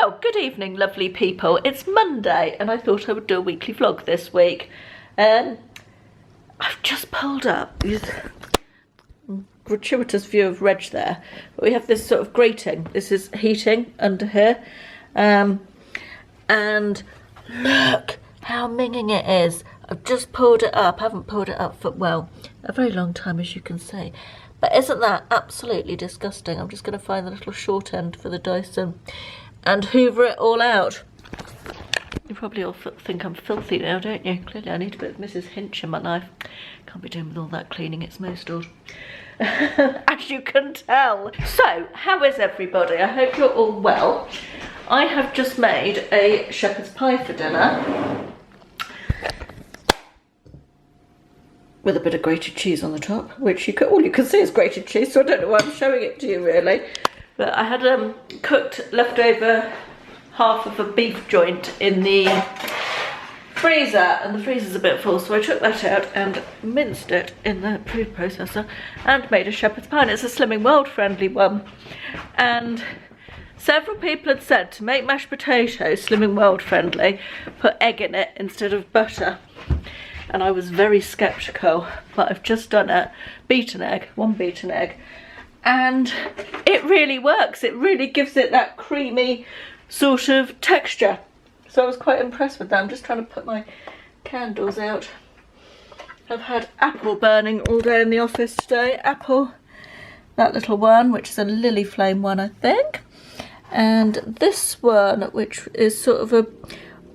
Well, good evening, lovely people. It's Monday, and I thought I would do a weekly vlog this week. I've just pulled up. Gratuitous view of Reg there. But we have this sort of grating. This is heating under here. And look how minging it is. I've just pulled it up. I haven't pulled it up for, well, a very long time, as you can see. But isn't that absolutely disgusting? I'm just going to find the little short end for the Dyson and hoover it all out. You probably all think I'm filthy now, don't you? Clearly I need a bit of Mrs. Hinch in my life. Can't be doing with all that cleaning, it's most odd. As you can tell. So, how is everybody? I hope you're all well. I have just made a shepherd's pie for dinner with a bit of grated cheese on the top, which all you can see is grated cheese, so I don't know why I'm showing it to you really. But I had cooked leftover half of a beef joint in the freezer, and the freezer's a bit full, so I took that out and minced it in the food processor and made a shepherd's pie, and it's a Slimming World friendly one. And several people had said to make mashed potatoes Slimming World friendly, put egg in it instead of butter. And I was very sceptical, but I've just done it. One beaten egg. And it really works. It really gives it that creamy sort of texture. So I was quite impressed with that. I'm just trying to put my candles out. I've had apple burning all day in the office today. Apple, that little one, which is a lily flame one, I think. And this one, which is sort of a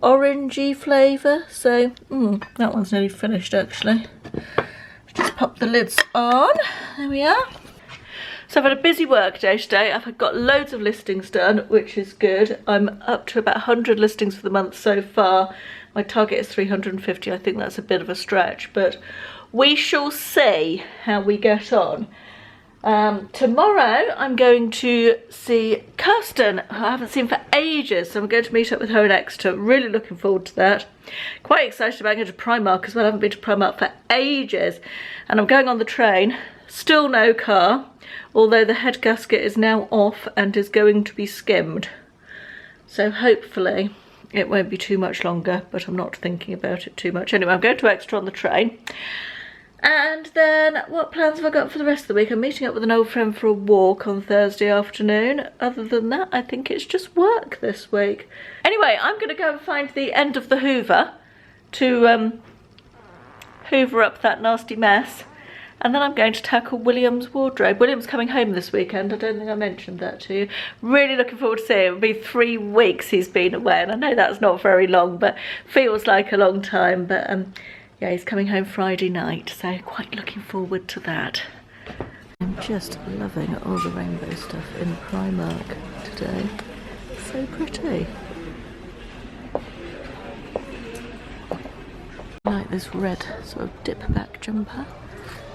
orangey flavour. So, that one's nearly finished actually. Just pop the lids on. There we are. So I've had a busy work day today. I've got loads of listings done, which is good. I'm up to about 100 listings for the month so far. My target is 350. I think that's a bit of a stretch, but we shall see how we get on. Tomorrow I'm going to see Kirsten, who I haven't seen for ages, so I'm going to meet up with her in Exeter. Really looking forward to that. Quite excited about going to Primark as well. I haven't been to Primark for ages, and I'm going on the train. Still no car, although the head gasket is now off and is going to be skimmed. So hopefully it won't be too much longer, but I'm not thinking about it too much. Anyway, I'm going to Exeter on the train. And then, what plans have I got for the rest of the week? I'm meeting up with an old friend for a walk on Thursday afternoon. Other than that, I think it's just work this week. Anyway, I'm going to go and find the end of the hoover to hoover up that nasty mess. And then I'm going to tackle William's wardrobe. William's coming home this weekend. I don't think I mentioned that to you. Really looking forward to seeing him. It'll be 3 weeks he's been away. And I know that's not very long, but feels like a long time. But yeah, he's coming home Friday night, so quite looking forward to that. I'm just loving all the rainbow stuff in Primark today. So pretty. I like this red sort of dip back jumper,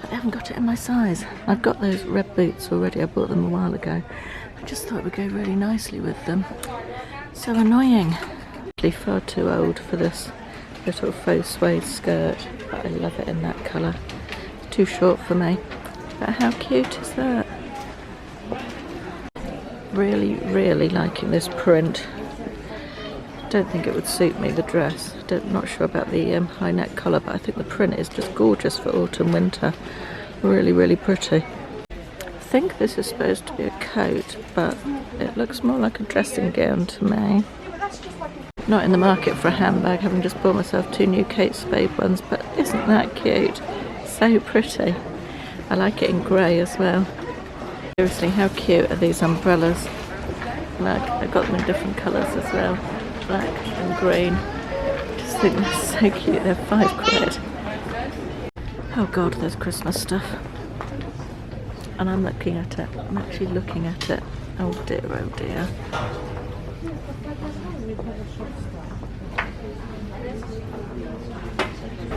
but they haven't got it in my size. I've got those red boots already. I bought them a while ago. I just thought it would go really nicely with them. So annoying. Far too old for this little faux suede skirt, but I love it in that colour. It's too short for me, but how cute is that? Really, really liking this print. Don't think it would suit me, the dress. Not sure about the high neck collar, but I think the print is just gorgeous for autumn winter. Really, really pretty. I think this is supposed to be a coat, but it looks more like a dressing gown to me. Not in the market for a handbag, having just bought myself 2 new Kate Spade ones, but isn't that cute? So pretty. I like it in grey as well. Seriously, how cute are these umbrellas? Look, I've got them in different colours as well. Black and green. Just think they're so cute, they're £5. Oh god, there's Christmas stuff. And I'm looking at it. I'm actually looking at it. Oh dear, oh dear.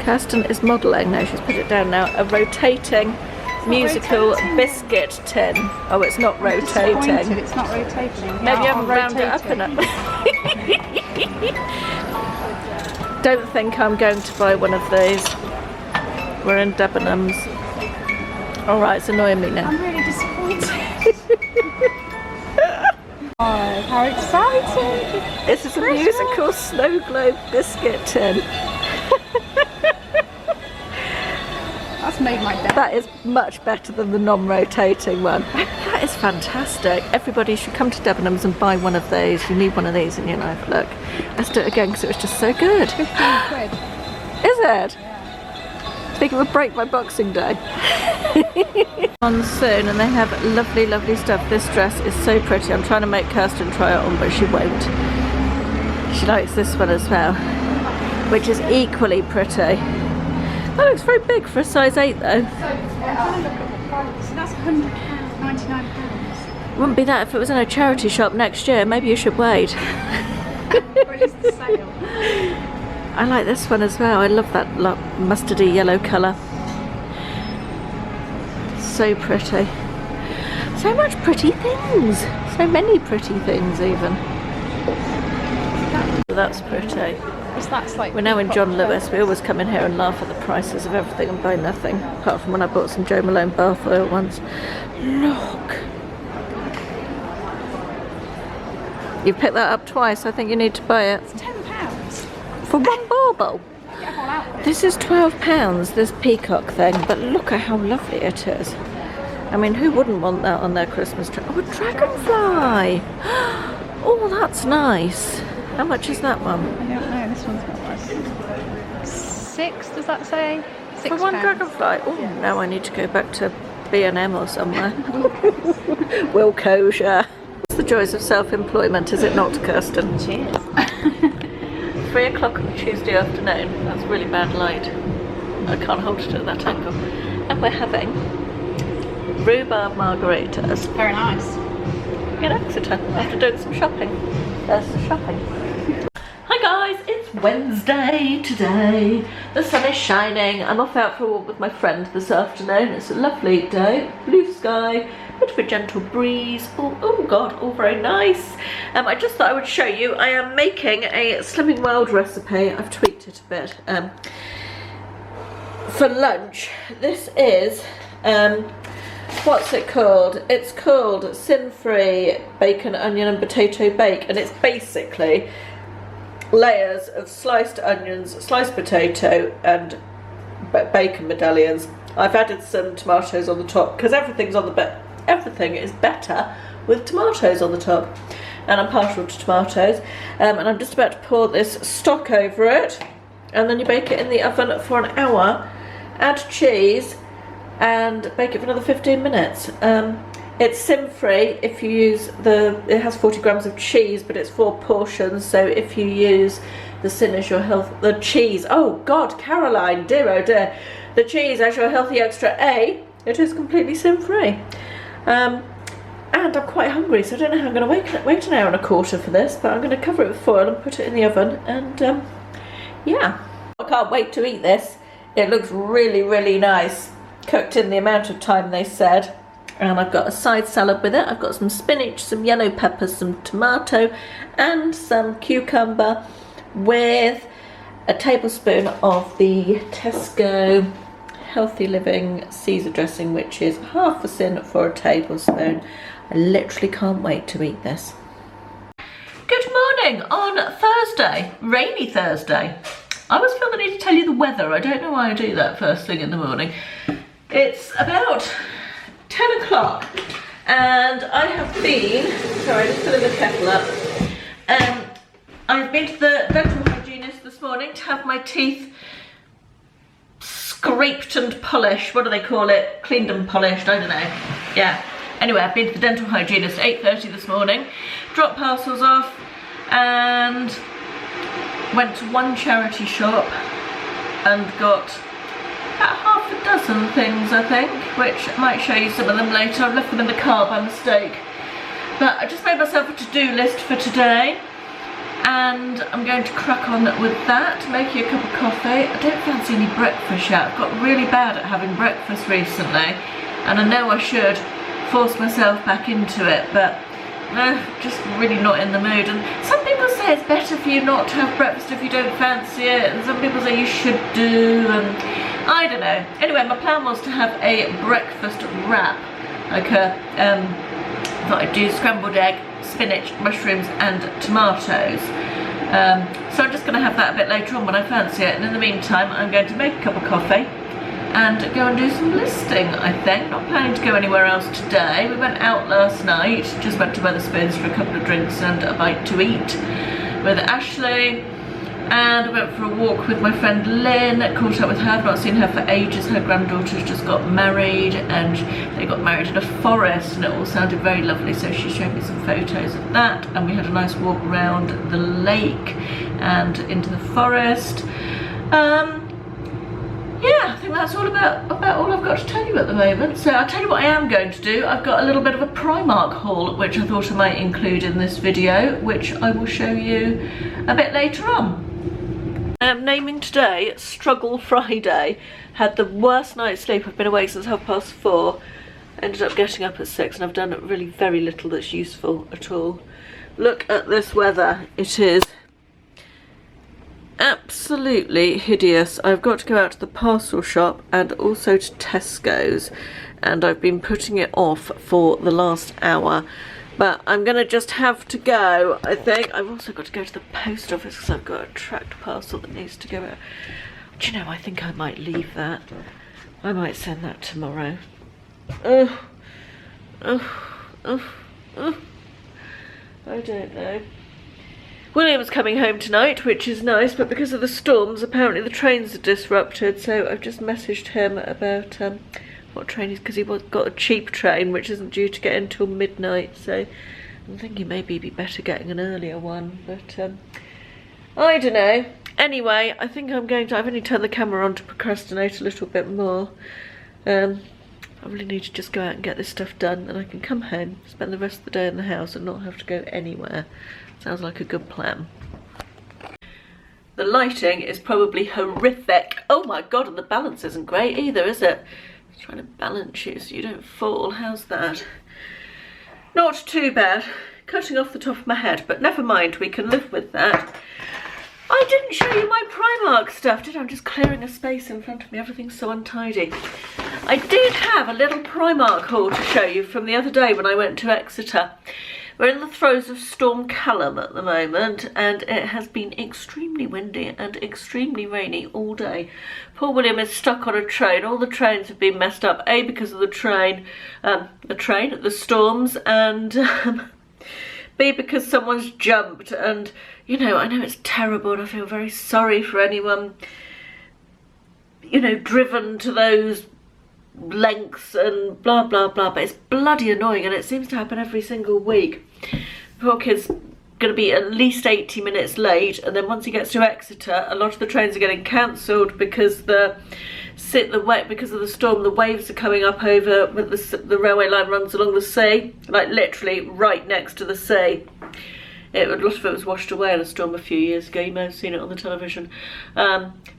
Kirsten is modelling, no, she's put it down now, a rotating musical biscuit tin. Oh, it's not rotating. It's not rotating. Maybe you haven't rounded it up enough. Don't think I'm going to buy one of these. We're in Debenhams. Alright, it's annoying me now. I'm really disappointed. Oh, how exciting! This is a musical snow globe biscuit tin. That's made my day. That is much better than the non-rotating one. That is fantastic. Everybody should come to Debenhams and buy one of these. You need one of these in your life. Look, let's do it again because it was just so good. 15 quid. Is it? Yeah. Think of a break by Boxing Day. On soon, and they have lovely, lovely stuff. This dress is so pretty. I'm trying to make Kirsten try it on, but she won't. She likes this one as well, which is equally pretty. That looks very big for a size 8 though. So that's £100, £99. Wouldn't be that if it was in a charity shop next year. Maybe you should wait. Or is the sale? I like this one as well. I love that mustardy yellow colour. So pretty. So much pretty things. So many pretty things even. That's pretty. That's like We're now in John Lewis. We always come in here and laugh at the prices of everything and buy nothing. Apart from when I bought some Jo Malone bath oil once. Look. You've picked that up twice. I think you need to buy it. It's £10. For one bauble. Get a whole outfit. This is £12, this peacock thing, but look at how lovely it is. I mean, who wouldn't want that on their Christmas tree? Oh, a dragonfly! Oh, that's nice. How much is that one? I don't know, this one's not nice. 6, does that say? £6. For one dragonfly? Oh, Yeah. now I need to go back to B&M or somewhere. Wilco's, yeah. It's the joys of self-employment, is it not, Kirsten? Cheers. 3 o'clock on a Tuesday afternoon. That's really bad light. I can't hold it at that angle. And we're having rhubarb margaritas Very nice. in Exeter after doing some shopping. There's the shopping. Hi guys, it's Wednesday today. The sun is shining. I'm off out for a walk with my friend this afternoon. It's a lovely day, blue sky, bit of a gentle breeze. Oh god, all very nice. I just thought I would show you. I am making a Slimming World recipe. I've tweaked it a bit. For lunch, this is what's it called? It's called sin-free bacon, onion and potato bake, and it's basically layers of sliced onions, sliced potato and bacon medallions. I've added some tomatoes on the top because everything is better with tomatoes on the top, and I'm partial to tomatoes. And I'm just about to pour this stock over it, and then you bake it in the oven for an hour, add cheese and bake it for another 15 minutes. It's sin-free if you use it has 40 grams of cheese, but it's 4 portions, so if you use the sin as your the cheese, oh god, Caroline, dear oh dear, the cheese as your healthy extra A, it is completely sin-free. And I'm quite hungry, so I don't know how I'm going to wait an hour and a quarter for this, but I'm going to cover it with foil and put it in the oven, and yeah. I can't wait to eat this. It looks really, really nice. Cooked in the amount of time they said. And I've got a side salad with it. I've got some spinach, some yellow peppers, some tomato and some cucumber with a tablespoon of the Tesco Healthy Living Caesar dressing, which is half a sin for a tablespoon. I literally can't wait to eat this. Good morning on Thursday, rainy Thursday. I always feel the need to tell you the weather. I don't know why I do that first thing in the morning. It's about 10 o'clock and I have been, sorry, just filling the kettle up. I've been to the dental hygienist this morning to have my teeth scraped and polished. What do they call it? Cleaned and polished, I don't know. Yeah. Anyway, I've been to the dental hygienist at 8:30 this morning, dropped parcels off and went to one charity shop and got about half a dozen things, I think, which I might show you some of them later. I've left them in the car by mistake. But I just made myself a to-do list for today, and I'm going to crack on with that, make you a cup of coffee. I don't fancy any breakfast yet. I've got really bad at having breakfast recently, and I know I should force myself back into it, but just really not in the mood. And some people say it's better for you not to have breakfast if you don't fancy it, and some people say you should do, and I don't know. Anyway, my plan was to have a breakfast wrap, like a thought I'd do scrambled egg, spinach, mushrooms and tomatoes. So I'm just going to have that a bit later on when I fancy it, and in the meantime I'm going to make a cup of coffee and go and do some listing, I think. Not planning to go anywhere else today. We went out last night, just went to Wetherspoons for a couple of drinks and a bite to eat with Ashley, and I went for a walk with my friend Lynn, caught up with her. I've not seen her for ages. Her granddaughter's just got married, and they got married in a forest, and it all sounded very lovely, so she showed me some photos of that, and we had a nice walk around the lake and into the forest. Yeah, I think that's all about all I've got to tell you at the moment. So I'll tell you what I am going to do. I've got a little bit of a Primark haul, which I thought I might include in this video, which I will show you a bit later on. I am naming today Struggle Friday. Had the worst night's sleep. I've been awake since 4:30. Ended up getting up at 6, and I've done really very little that's useful at all. Look at this weather. It is absolutely hideous. I've got to go out to the parcel shop and also to Tesco's, and I've been putting it off for the last hour, but I'm gonna just have to go, I think. I've also got to go to the post office because I've got a tracked parcel that needs to go out. Do you know, I think I might leave that. I might send that tomorrow. I don't know. William's coming home tonight, which is nice, but because of the storms, apparently the trains are disrupted, so I've just messaged him about what train he's, because he got a cheap train, which isn't due to get in until midnight, so I'm thinking maybe it'd be better getting an earlier one, but I don't know. Anyway, I think I've only turned the camera on to procrastinate a little bit more. I really need to just go out and get this stuff done, and I can come home, spend the rest of the day in the house and not have to go anywhere. Sounds like a good plan. The lighting is probably horrific. Oh my god, and the balance isn't great either, is it? I'm trying to balance you so you don't fall. How's that? Not too bad. Cutting off the top of my head, but never mind, we can live with that. I didn't show you my Primark stuff, did I? I'm just clearing a space in front of me. Everything's so untidy. I did have a little Primark haul to show you from the other day when I went to Exeter. We're in the throes of Storm Callum at the moment, and it has been extremely windy and extremely rainy all day. Poor William is stuck on a train. All the trains have been messed up, A, because of the storms, and B, because someone's jumped. And, you know, I know it's terrible, and I feel very sorry for anyone, you know, driven to those lengths and blah blah blah, but it's bloody annoying, and it seems to happen every single week. Poor kid's going to be at least 80 minutes late, and then once he gets to Exeter, a lot of the trains are getting cancelled because because of the storm. The waves are coming up over when the railway line runs along the sea, like literally right next to the sea. A lot of it was washed away in a storm a few years ago. You may have seen it on the television.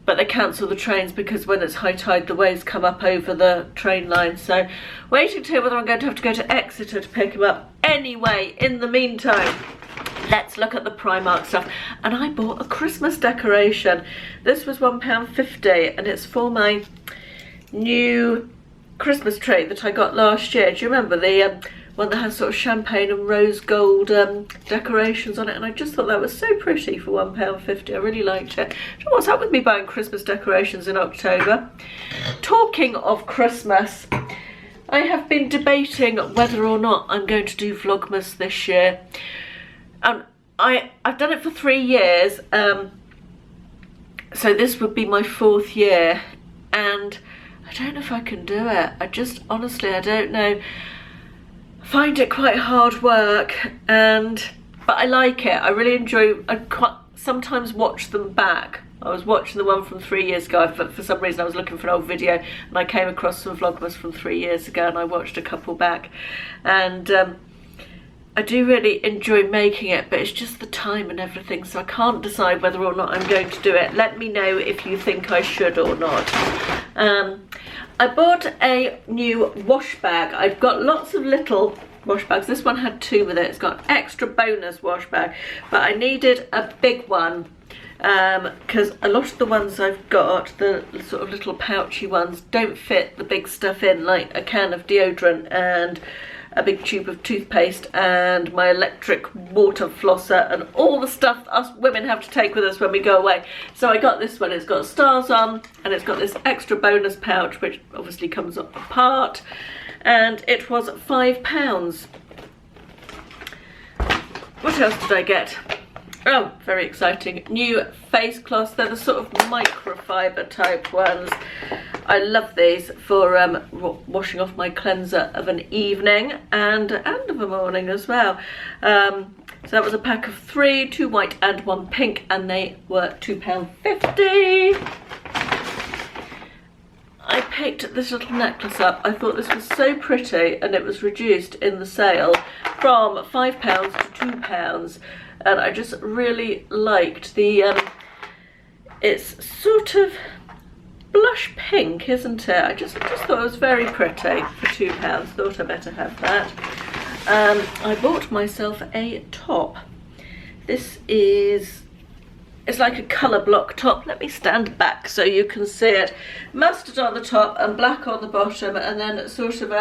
But they cancel the trains because when it's high tide, the waves come up over the train line. So waiting to hear whether I'm going to have to go to Exeter to pick him up. Anyway, in the meantime, let's look at the Primark stuff. And I bought a Christmas decoration. This was £1.50, and it's for my new Christmas tree that I got last year. Do you remember the one that has sort of champagne and rose gold decorations on it? And I just thought that was so pretty for £1.50. I really liked it. Do you know what's up with me buying Christmas decorations in October? Talking of Christmas, I have been debating whether or not I'm going to do Vlogmas this year. I've done it for 3 years, so this would be my 4th year, and I don't know if I can do it. Honestly, I don't know. I find it quite hard work, but I like it. I really enjoy. I sometimes watch them back. I was watching the one from 3 years ago. For some reason I was looking for an old video, and I came across some Vlogmas from 3 years ago, and I watched a couple back, and I do really enjoy making it, but it's just the time and everything, so I can't decide whether or not I'm going to do it. Let me know if you think I should or not. I bought a new wash bag. I've got lots of little wash bags. This one had 2 with it. It's got extra bonus wash bag, but I needed a big one because a lot of the ones I've got, the sort of little pouchy ones, don't fit the big stuff in, like a can of deodorant and a big tube of toothpaste and my electric water flosser and all the stuff us women have to take with us when we go away. So I got this one. It's got stars on and it's got this extra bonus pouch which obviously comes apart, and it was £5. What else did I get? Oh, very exciting. New face cloths. They're the sort of microfiber type ones. I love these for washing off my cleanser of an evening and of a morning as well. So that was a pack of 3, 2 white and 1 pink, and they were £2.50. I picked this little necklace up. I thought this was so pretty, and it was reduced in the sale from £5 to £2. And I just really liked the, it's sort of blush pink, isn't it? I just thought it was very pretty for £2. Thought I better have that. I bought myself a top. This is, it's like a colour block top. Let me stand back so you can see it. Mustard on the top and black on the bottom, and then sort of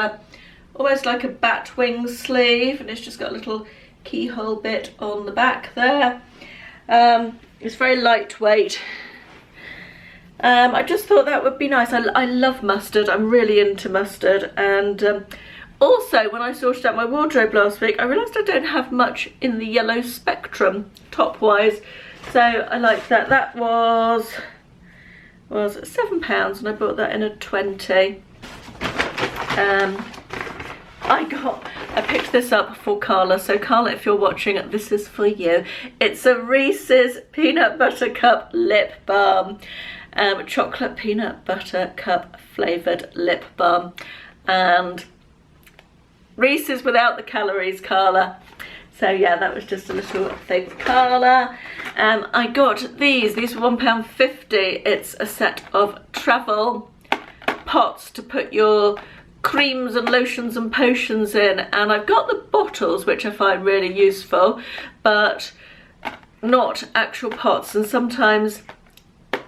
almost like a bat wing sleeve, and it's just got a little keyhole bit on the back there. It's very lightweight. I just thought that would be nice. I love mustard. I'm really into mustard, and also when I sorted out my wardrobe last week I realised I don't have much in the yellow spectrum top wise, so I like that. That was £7 and I bought that in a 20. I picked this up for Carla, so Carla, if you're watching, this is for you. It's a Reese's Peanut Butter Cup Lip Balm. Chocolate peanut butter cup flavoured lip balm. And Reese's without the calories, Carla. So yeah, that was just a little thing for Carla. I got these were £1.50. It's a set of travel pots to put your creams and lotions and potions in, and I've got the bottles which I find really useful, but not actual pots, and sometimes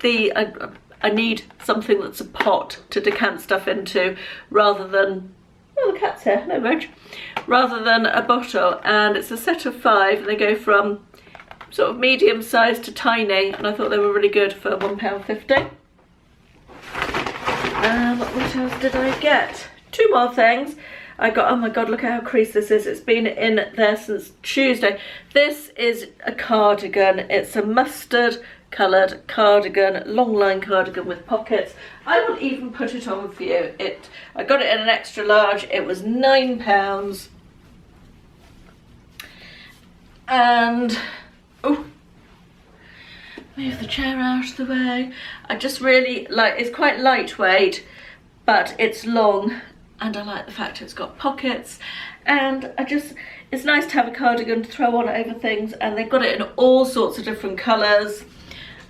I need something that's a pot to decant stuff into rather than, oh, the cat's here, no Reg, rather than a bottle. And it's a set of 5 and they go from sort of medium size to tiny, and I thought they were really good for £1.50. What else did I get? 2 more things. I got, oh my god, look at how creased this is. It's been in there since Tuesday. This is a cardigan. It's a mustard coloured cardigan, long line cardigan with pockets. I will even put it on for you. I got it in an extra large. It was £9. And, oh, move the chair out of the way. I just really like, it's quite lightweight, but it's long, and I like the fact it's got pockets, and it's nice to have a cardigan to throw on over things, and they've got it in all sorts of different colours,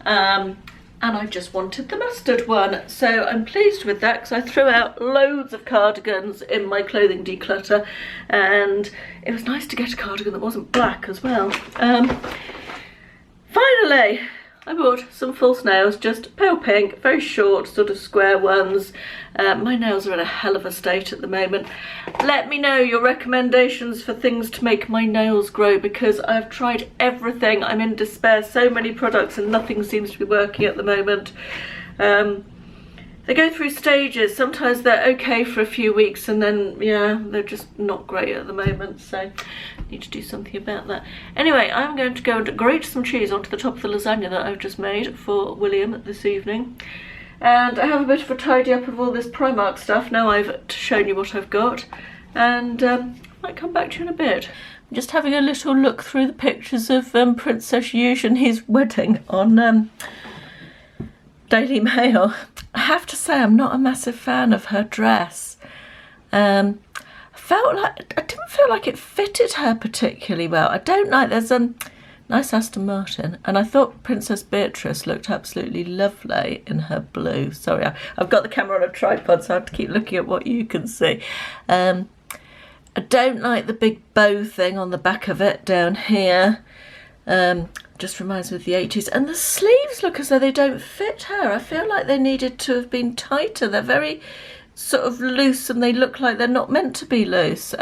and I just wanted the mustard one, so I'm pleased with that because I threw out loads of cardigans in my clothing declutter, and it was nice to get a cardigan that wasn't black as well. Finally, I bought some false nails, just pale pink, very short, sort of square ones. My nails are in a hell of a state at the moment. Let me know your recommendations for things to make my nails grow, because I've tried everything. I'm in despair. So many products and nothing seems to be working at the moment. They go through stages. Sometimes they're okay for a few weeks and then, yeah, they're just not great at the moment. So I need to do something about that. Anyway, I'm going to go and grate some cheese onto the top of the lasagna that I've just made for William this evening. And I have a bit of a tidy up of all this Primark stuff now I've shown you what I've got. And I might come back to you in a bit. I'm just having a little look through the pictures of Princess Eugenie's wedding on Daily Mail. I have to say I'm not a massive fan of her dress. I didn't feel like it fitted her particularly well. I don't like, there's a nice Aston Martin, and I thought Princess Beatrice looked absolutely lovely in her blue. Sorry, I've got the camera on a tripod, so I have to keep looking at what you can see. I don't like the big bow thing on the back of it down here. Just reminds me of the 80s, and the sleeves look as though they don't fit her. I feel like they needed to have been tighter. They're very, sort of loose and they look like they're not meant to be loose.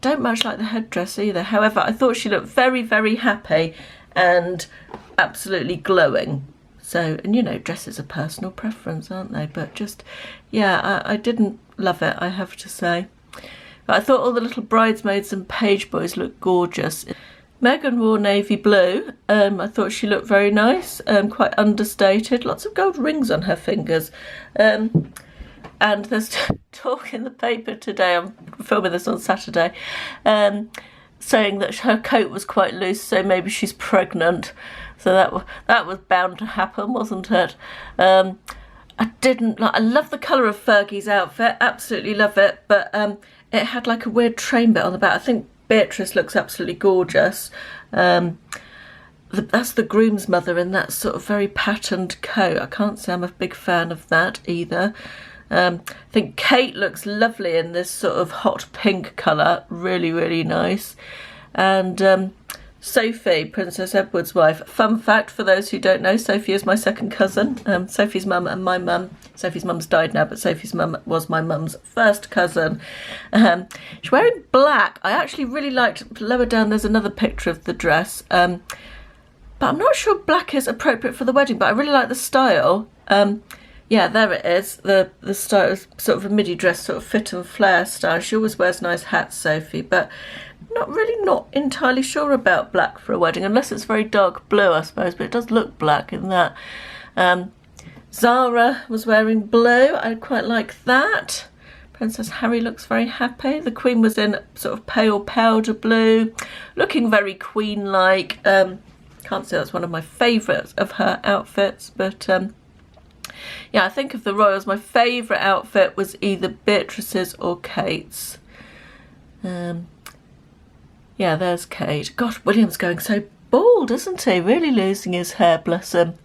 Don't much like the headdress either. However, I thought she looked very, very happy and absolutely glowing. So, and you know, dresses are personal preference, aren't they? But just, yeah, I didn't love it, I have to say. But I thought all the little bridesmaids and page boys looked gorgeous. Megan wore navy blue. I thought she looked very nice, quite understated. Lots of gold rings on her fingers. And there's talk in the paper today, I'm filming this on Saturday, saying that her coat was quite loose, so maybe she's pregnant. So that was bound to happen, wasn't it? I love the colour of Fergie's outfit, absolutely love it, but it had like a weird train bit on the back. I think Beatrice looks absolutely gorgeous. That's the groom's mother in that sort of very patterned coat. I can't say I'm a big fan of that either. I think Kate looks lovely in this sort of hot pink colour, really, really nice. And Sophie, Princess Edward's wife. Fun fact for those who don't know, Sophie is my second cousin. Sophie's mum and my mum. Sophie's mum's died now, but Sophie's mum was my mum's first cousin. She's wearing black. I actually really liked, lower down there's another picture of the dress. But I'm not sure black is appropriate for the wedding, but I really like the style. Yeah, there it is. The style is sort of a midi dress, sort of fit and flare style. She always wears nice hats, Sophie, but not entirely sure about black for a wedding, unless it's very dark blue, I suppose, but it does look black in that. Zara was wearing blue. I quite like that. Princess Harry looks very happy. The Queen was in sort of pale powder blue, looking very Queen-like. Can't say that's one of my favourites of her outfits, but yeah, I think of the royals, my favourite outfit was either Beatrice's or Kate's. Yeah, there's Kate. God, William's going so bald, isn't he? Really losing his hair, bless him.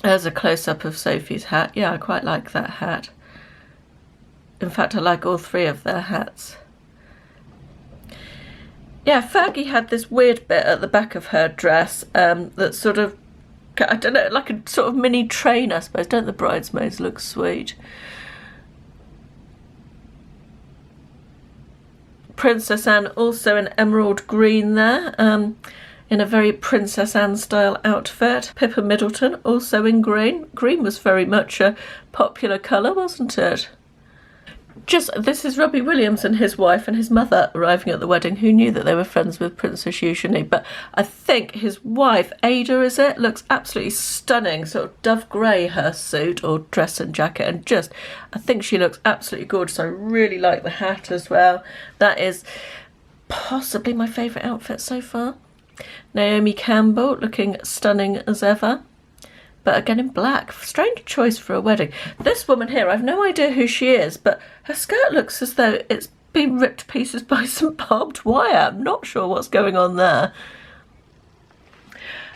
There's a close-up of Sophie's hat. Yeah, I quite like that hat. In fact, I like all three of their hats. Yeah, Fergie had this weird bit at the back of her dress that sort of, I don't know, like a sort of mini train, I suppose. Don't the bridesmaids look sweet? Princess Anne also in emerald green there, in a very Princess Anne style outfit. Pippa Middleton also in green. Green was very much a popular colour, wasn't it? This is Robbie Williams and his wife and his mother arriving at the wedding, who knew that they were friends with Princess Eugenie. But I think his wife, Ada, is it, looks absolutely stunning. Sort of dove grey, her suit or dress and jacket, and I think she looks absolutely gorgeous. I really like the hat as well. That is possibly my favourite outfit so far. Naomi Campbell looking stunning as ever. But again in black. Strange choice for a wedding. This woman here, I've no idea who she is, but her skirt looks as though it's been ripped to pieces by some barbed wire. I'm not sure what's going on there.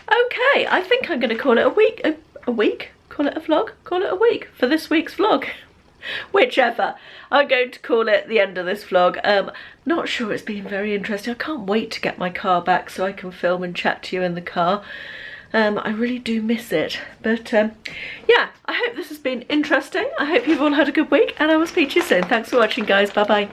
Okay, I think I'm going to call it a week? Call it a vlog? Call it a week for this week's vlog. Whichever. I'm going to call it the end of this vlog. Not sure, it's been very interesting. I can't wait to get my car back so I can film and chat to you in the car. I really do miss it, but yeah, I hope this has been interesting. I hope you've all had a good week, and I will speak to you soon. Thanks for watching, guys. Bye bye.